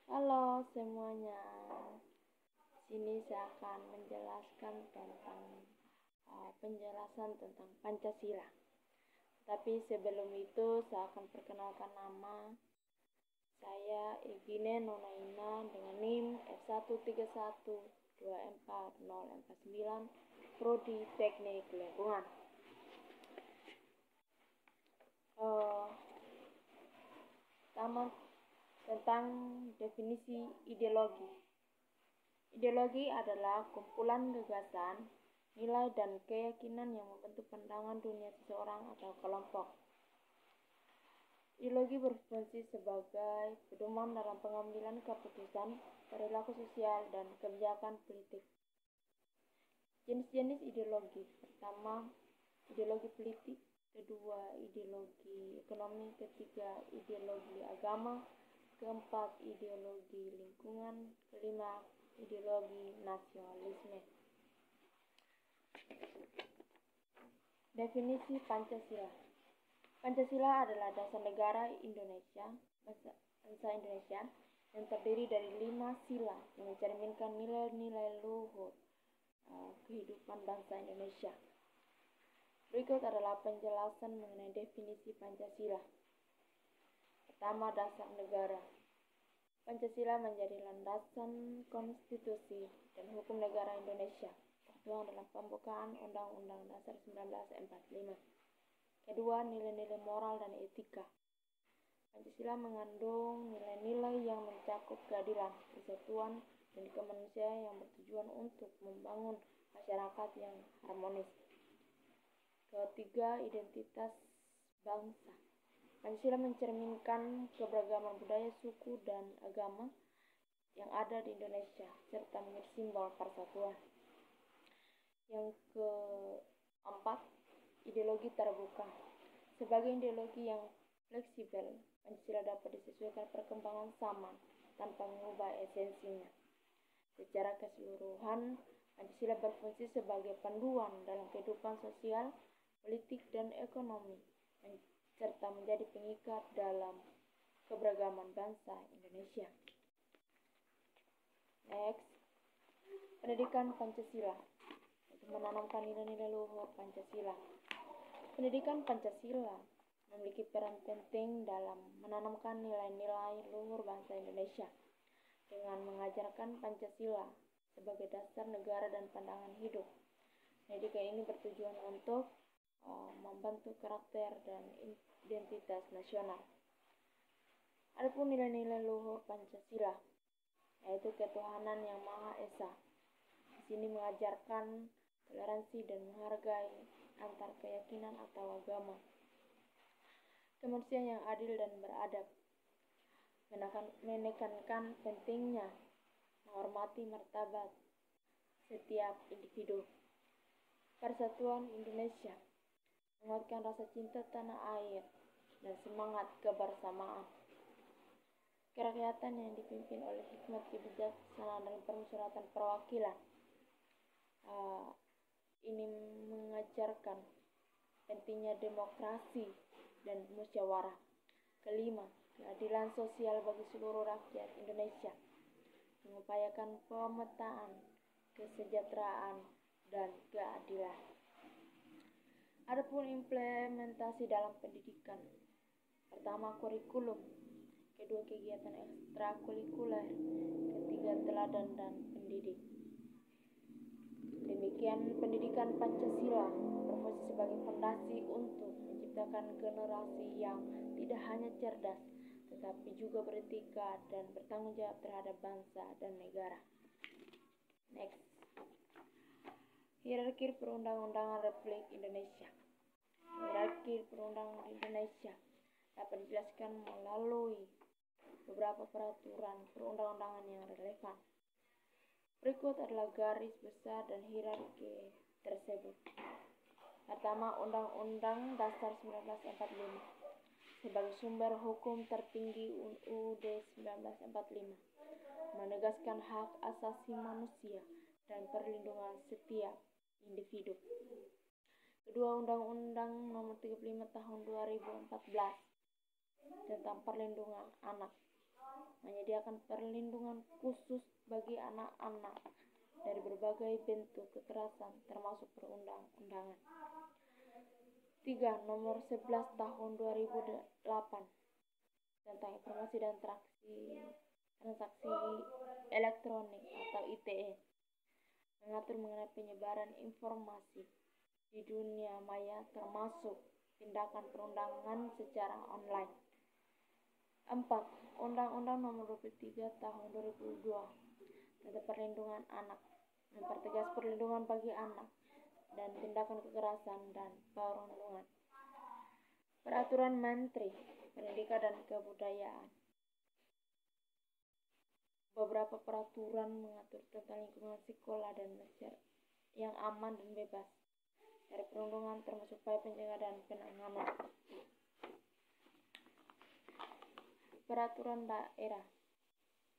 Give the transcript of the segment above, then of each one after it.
Halo semuanya, sini saya akan menjelaskan tentang penjelasan tentang Pancasila. Tapi sebelum itu saya akan perkenalkan nama. Saya Egine Nonaina dengan NIM F13124049 Prodi Teknik Lingkungan. Pertama tentang definisi ideologi. Ideologi adalah kumpulan gagasan, nilai dan keyakinan yang membentuk pandangan dunia seseorang atau kelompok. Ideologi berfungsi sebagai pedoman dalam pengambilan keputusan, perilaku sosial, dan kebijakan politik. Jenis-jenis ideologi. Pertama, ideologi politik. Kedua, ideologi ekonomi. Ketiga, ideologi agama. Keempat, ideologi lingkungan. Kelima, ideologi nasionalisme. Definisi Pancasila. Pancasila adalah dasar negara Indonesia, bangsa Indonesia, yang terdiri dari 5 sila yang mencerminkan nilai-nilai luhur kehidupan bangsa Indonesia. Berikut adalah penjelasan mengenai definisi Pancasila. Pertama, dasar negara. Pancasila menjadi landasan konstitusi dan hukum negara Indonesia, tertuang dalam pembukaan Undang-Undang Dasar 1945. Kedua, nilai-nilai moral dan etika. Pancasila mengandung nilai-nilai yang mencakup keadilan, kesatuan, dan kemanusiaan yang bertujuan untuk membangun masyarakat yang harmonis. Ketiga, identitas bangsa. Pancasila mencerminkan keberagaman budaya, suku, dan agama yang ada di Indonesia, serta menjadi simbol persatuan. Yang keempat, ideologi terbuka. Sebagai ideologi yang fleksibel, Pancasila dapat disesuaikan perkembangan zaman tanpa mengubah esensinya. Secara keseluruhan, Pancasila berfungsi sebagai panduan dalam kehidupan sosial, politik, dan ekonomi, serta menjadi pengikat dalam keberagaman bangsa Indonesia. Next, pendidikan Pancasila. Menanamkan nilai-nilai luhur Pancasila. Pendidikan Pancasila memiliki peran penting dalam menanamkan nilai-nilai luhur bangsa Indonesia dengan mengajarkan Pancasila sebagai dasar negara dan pandangan hidup. Pendidikan ini bertujuan untuk membentuk karakter dan identitas nasional. Adapun nilai-nilai luhur Pancasila, yaitu ketuhanan yang Maha Esa. Di sini mengajarkan toleransi dan menghargai antar keyakinan atau agama. Kemanusiaan yang adil dan beradab. Menekankan pentingnya menghormati martabat setiap individu. Persatuan Indonesia. Menguatkan rasa cinta tanah air dan semangat kebersamaan. Kerakyatan yang dipimpin oleh hikmat kebijaksanaan dan permusyawaratan perwakilan. Ini mengajarkan pentingnya demokrasi dan musyawarah. Kelima, keadilan sosial bagi seluruh rakyat Indonesia. Mengupayakan pemetaan, kesejahteraan, dan keadilan. Adapun implementasi dalam pendidikan. Pertama, kurikulum. Kedua, kegiatan ekstrakurikuler. Ketiga, teladan dan pendidik. Demikian pendidikan Pancasila berfungsi sebagai fondasi untuk menciptakan generasi yang tidak hanya cerdas, tetapi juga beretika dan bertanggung jawab terhadap bangsa dan negara. Next. Hierarki perundang-undangan Republik Indonesia. Hierarki perundangan Indonesia dapat dijelaskan melalui beberapa peraturan perundang-undangan yang relevan. Berikut adalah garis besar dan hierarki tersebut. Pertama, Undang-Undang Dasar 1945 sebagai sumber hukum tertinggi. UUD 1945 menegaskan hak asasi manusia dan perlindungan setiap individu. Kedua, Undang-Undang Nomor 35 Tahun 2014 tentang perlindungan anak. menyediakan perlindungan khusus bagi anak-anak dari berbagai bentuk kekerasan termasuk perundang-undangan. 3. Nomor 11 tahun 2008 tentang informasi dan transaksi elektronik atau ITE mengatur mengenai penyebaran informasi di dunia maya termasuk tindakan perundangan secara online. 4. Undang-Undang Nomor 23 Tahun 2002 tentang Perlindungan Anak mempertegas perlindungan bagi anak dan tindakan kekerasan dan perundungan. Peraturan Menteri Pendidikan dan Kebudayaan. Beberapa peraturan mengatur tentang lingkungan sekolah dan masyarakat yang aman dan bebas dari perundungan termasuk upaya pencegahan dan penanganan. Peraturan daerah.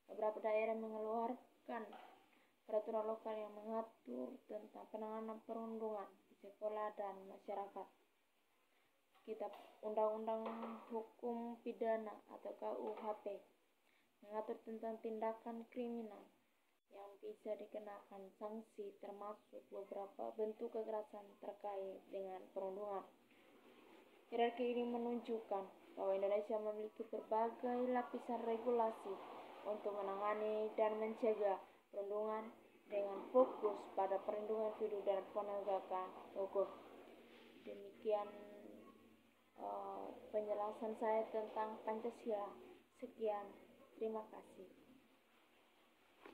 Beberapa daerah mengeluarkan peraturan lokal yang mengatur tentang penanganan perundungan di sekolah dan masyarakat. Kitab Undang-Undang Hukum Pidana atau KUHP mengatur tentang tindakan kriminal yang bisa dikenakan sanksi termasuk beberapa bentuk kekerasan terkait dengan perundungan. Hierarki ini menunjukkan bahwa Indonesia memiliki berbagai lapisan regulasi untuk menangani dan mencegah perundungan dengan fokus pada perlindungan individu dan penegakan hukum. Demikian penjelasan saya tentang Pancasila. Sekian, terima kasih.